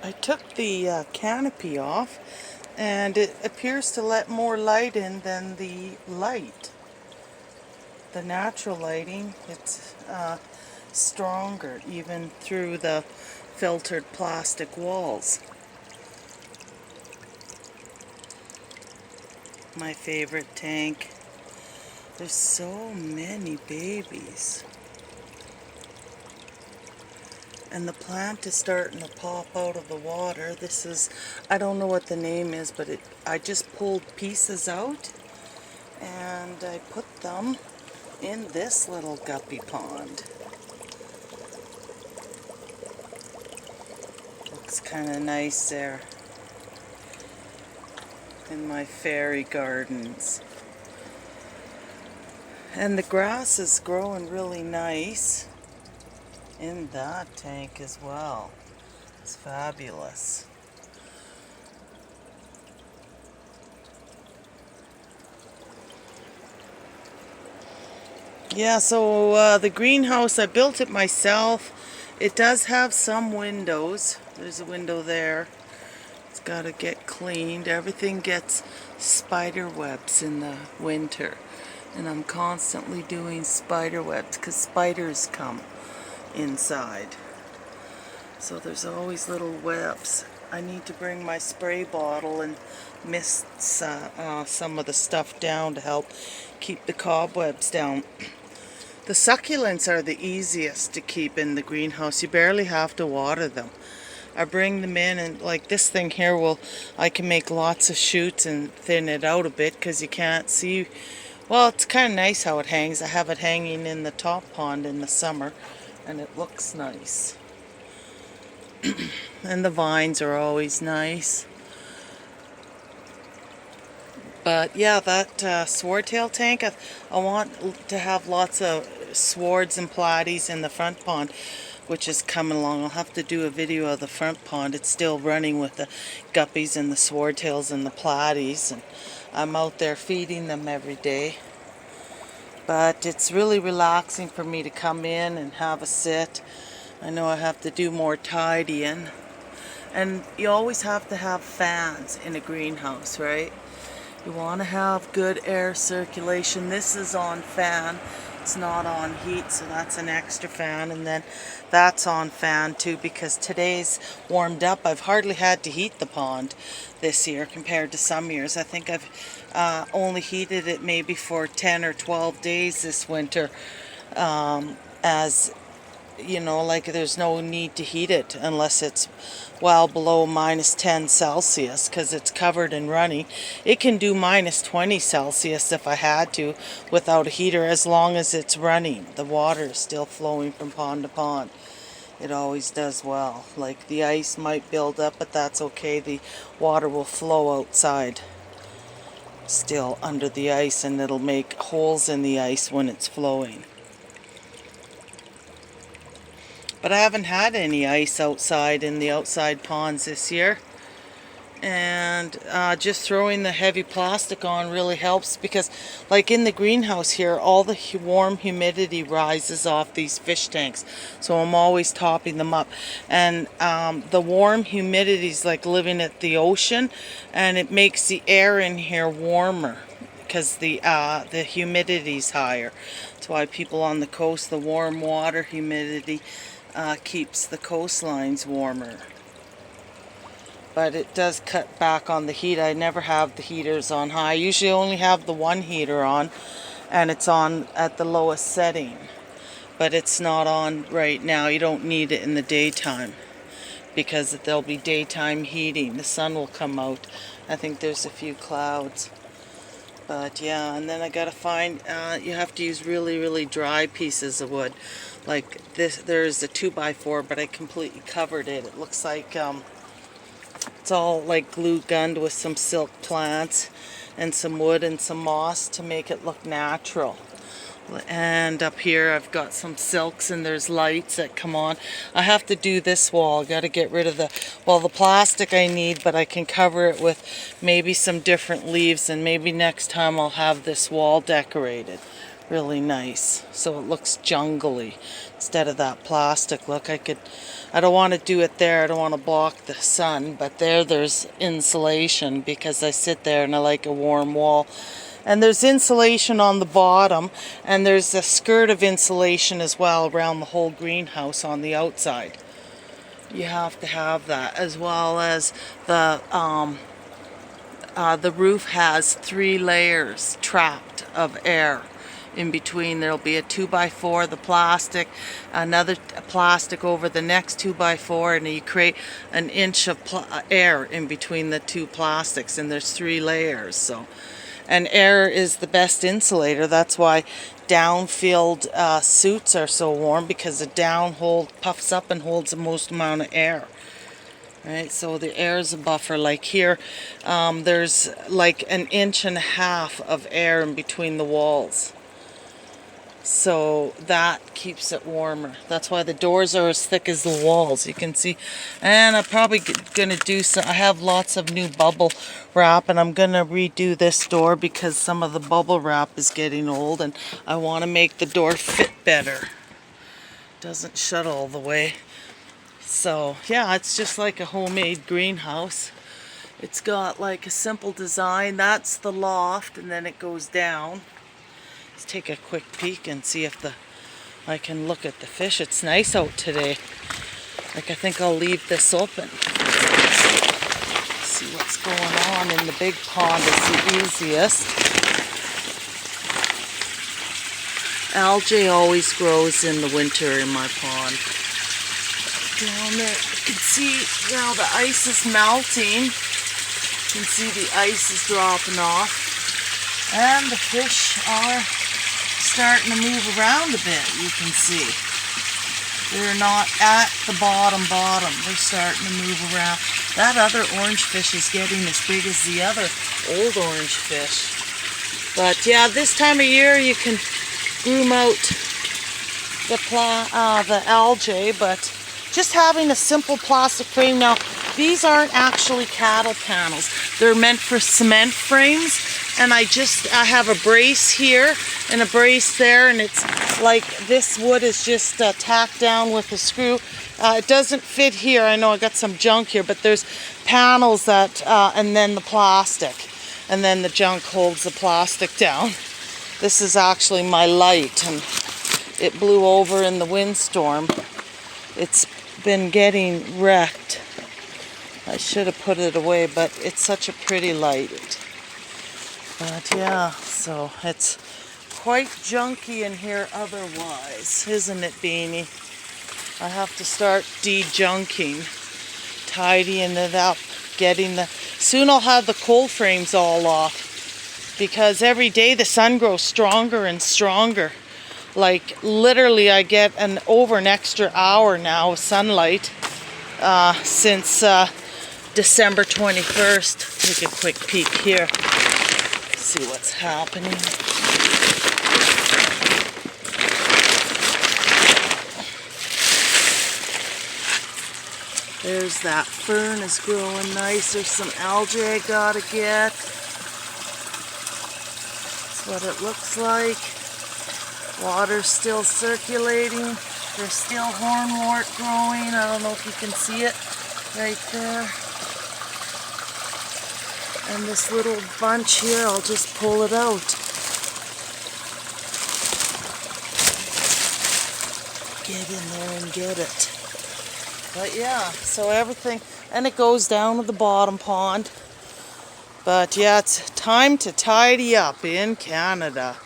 I took the canopy off, and it appears to let more light in than the light. The natural lighting, it's stronger even through the filtered plastic walls. My favorite tank. There's so many babies. And the plant is starting to pop out of the water. This is, I don't know what the name is, but I just pulled pieces out and I put them in this little guppy pond. Looks kind of nice there in my fairy gardens. And the grass is growing really nice in that tank as well. It's fabulous. Yeah, so the greenhouse, I built it myself. It does have some windows. There's a window there. It's got to get cleaned. Everything gets spider webs in the winter. And I'm constantly doing spider webs because spiders come inside. So there's always little webs. I need to bring my spray bottle and mist some of the stuff down to help keep the cobwebs down. The succulents are the easiest to keep in the greenhouse. You barely have to water them. I bring them in, and like this thing here, I can make lots of shoots and thin it out a bit because you can't see. Well, it's kind of nice how it hangs. I have it hanging in the top pond in the summer, and it looks nice. And the vines are always nice. But yeah, that swordtail tank, I want to have lots of swords and platies in the front pond, which is coming along. I'll have to do a video of the front pond. It's still running with the guppies and the swordtails and the platies, and I'm out there feeding them every day. But it's really relaxing for me to come in and have a sit. I know I have to do more tidying. And you always have to have fans in a greenhouse, right? You want to have good air circulation. This is on fan. It's not on heat, so that's an extra fan. And then that's on fan too, because today's warmed up. I've hardly had to heat the pond this year compared to some years. I think I've only heated it maybe for 10 or 12 days this winter, as you know, like there's no need to heat it unless it's well below -10 Celsius because it's covered and running. It can do -20 Celsius if I had to without a heater, as long as it's running. The water is still flowing from pond to pond. It always does well. Like the ice might build up, but that's okay. The water will flow outside still under the ice, and it'll make holes in the ice when it's flowing. But I haven't had any ice outside in the outside ponds this year. And just throwing the heavy plastic on really helps, because like in the greenhouse here, all the warm humidity rises off these fish tanks. So I'm always topping them up. And the warm humidity is like living at the ocean, and it makes the air in here warmer because the humidity's higher. That's why people on the coast, the warm water humidity keeps the coastlines warmer. But it does cut back on the heat. I never have the heaters on high. I usually only have the one heater on, and it's on at the lowest setting. But it's not on right now. You don't need it in the daytime because there'll be daytime heating. The sun will come out. I think there's a few clouds. But yeah, and then I gotta find, you have to use really, really dry pieces of wood. Like this, there's a 2x4, but I completely covered it. It looks like it's all like glue gunned with some silk plants and some wood and some moss to make it look natural. And up here I've got some silks, and there's lights that come on. I have to do this wall. I got to get rid of the plastic I need, but I can cover it with maybe some different leaves, and maybe next time I'll have this wall decorated. really nice. So it looks jungly instead of that plastic look. I don't want to do it there. I don't want to block the sun, but there's insulation because I sit there and I like a warm wall. And there's insulation on the bottom, and there's a skirt of insulation as well around the whole greenhouse on the outside. You have to have that, as well as the roof has 3 layers trapped of air in between. There'll be a 2x4, the plastic, another plastic over the next 2x4, and you create an inch of air in between the 2 plastics, and there's 3 layers. So, and air is the best insulator. That's why down-filled suits are so warm, because the down puffs up and holds the most amount of air. Right, so the air is a buffer. Like here, there's like an inch and a half of air in between the walls. So that keeps it warmer. That's why the doors are as thick as the walls, you can see. And I'm probably going to do some, I have lots of new bubble wrap, and I'm going to redo this door because some of the bubble wrap is getting old, and I want to make the door fit better. Doesn't shut all the way. So yeah, it's just like a homemade greenhouse. It's got like a simple design. That's the loft, and then it goes down. Let's take a quick peek and see if I can look at the fish. It's nice out today. Like, I think I'll leave this open. See what's going on in the big pond is the easiest. Algae always grows in the winter in my pond. Down there, you can see now the ice is melting. You can see the ice is dropping off, and the fish are starting to move around a bit. You can see they're not at the bottom. They're starting to move around. That other orange fish is getting as big as the other old orange fish. But yeah, this time of year you can groom out the algae, but just having a simple plastic frame. Now, these aren't actually cattle panels. They're meant for cement frames. And I have a brace here and a brace there, and it's like this wood is just tacked down with a screw. It doesn't fit here. I know I got some junk here, but there's panels that, and then the plastic. And then the junk holds the plastic down. This is actually my light, and it blew over in the windstorm. It's been getting wrecked. I should have put it away, but it's such a pretty light. But yeah, so it's quite junky in here otherwise, isn't it, Beanie? I have to start de-junking, tidying it up, soon I'll have the cold frames all off, because every day the sun grows stronger and stronger. Like, literally I get over an extra hour now of sunlight since December 21st. Take a quick peek here. See what's happening. There's that fern is growing nice. There's some algae I gotta get. That's what it looks like. Water's still circulating. There's still hornwort growing. I don't know if you can see it right there. And this little bunch here, I'll just pull it out. Get in there and get it. But yeah, so everything, and it goes down to the bottom pond. But yeah, it's time to tidy up in Canada.